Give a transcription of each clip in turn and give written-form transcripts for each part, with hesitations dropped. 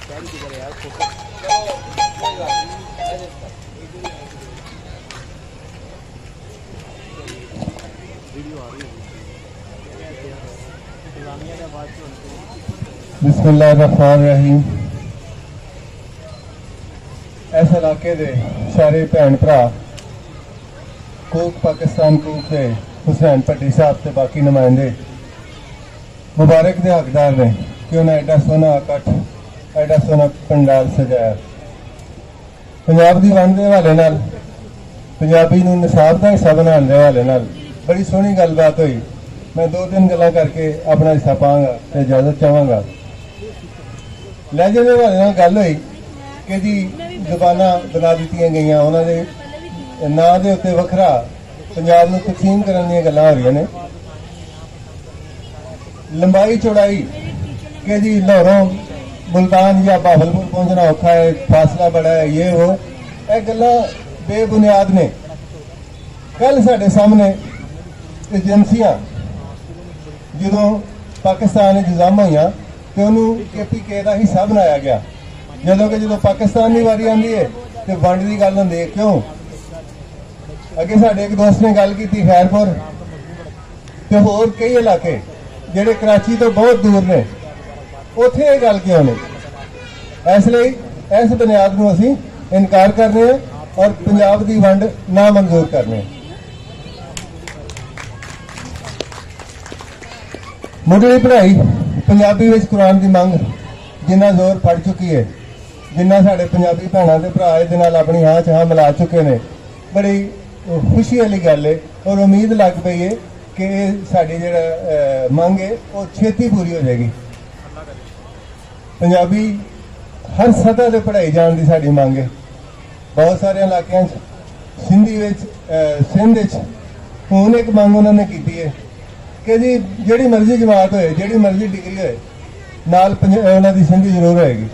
बिस्मिल्लाहिर्रहमानिर्रहीम। इस इलाके के सारे भैन भरा कूक पाकिस्तान कूक के हुसैन भट्टी साहब से बाकी नुमाइंदे मुबारक के हकदार ने कि उन्हें एडा सोहना इकट्ठ एडा सोहना पंडाल सजाया। पंजाब की वंड के हवाले नाल पंजाबी नूं निसाब का हिस्सा बनाने के हवाले नाल बड़ी सोहनी गलबात हुई। मैं 2-3 गल्लां करके अपना हिस्सा पाँगा तो इजाजत चाहांगा। लहजे के हवाले नाल गल हुई कि जी जुबाना बना दित्तियां गईयां, उन्होंने नां दे उत्ते वखरा पंजाब नूं तकसीम करन दीयां गल्लां हो रही ने। लंबाई चौड़ाई कि जी लाहौरों मुल्तान या बहावलपुर पहुंचना औखा है, फासला बड़ा है, ये वो यह गल्लां बेबुनियाद ने। कल साडे सामने एजेंसियां जो पाकिस्तान इंतजाम हुई तो उन्होंने KPK का हिस्सा बनाया गया। जो पाकिस्तान की वारी आती है तो वंड की गल होंदी है। क्यों अगे साडे एक दोस्त ने गल की खैरपुर तो होर कई इलाके जेडे कराची तो बहुत दूर ने, उत्थे ये गल क्यों नहीं? इसलिए इस बुनियाद को असीं इनकार करने और पंजाब की वंड ना मंजूर करने। मुढ़ली पढ़ाई पंजाबी विच कुरान की मंग जिन्ना जोर फड़ चुकी है, जिन्ना साडे पंजाबी भैणां ते भरा इहदे नाल अपनी हाँ च हाँ मिला चुके ने, बड़ी खुशी वाली गल है और उम्मीद लग पई है कि साडी जिहड़ा मंग है वो छेती पूरी हो जाएगी। पंजाबी हर सतह ते पढ़ाई जाण दी साडी मंग है। बहुत सारे इलाकों सिंधी सिंध हुण एक मंग उन्होंने की है कि जी जिहड़ी मर्जी जमात होए, जिहड़ी मर्जी डिग्री होए, नाल उन्हां दी सिंधी जरूर होएगी।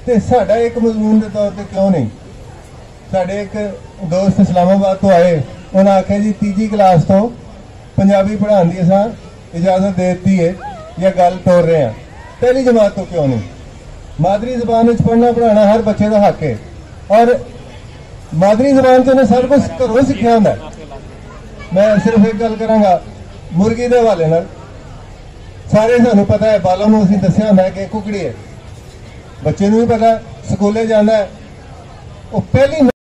तो साडा एक मजमून के तौर पर क्यों नहीं? साडे एक दोस्त इस्लामाबाद तो आए, उन्हें आख्या जी 3जी क्लास तो पंजाबी पढ़ाने की असां इजाजत दे दी है या गल तोड़ रहे हैं, पहली जमात तो क्यों नहीं? मादरी जबान में पढ़ना पढ़ाना हर बच्चे का हक है और मादरी जबान से उन्हें सब कुछ घरों सीखा होंदा। मैं सिर्फ एक गल करांगा मुर्गी के हवाले नाल। सारे सानू पता है, बालों में असीं दस्सिया होंदा है कि कुकड़ी है, बच्चे नूं भी पता है, स्कूले जाना है, वो पहली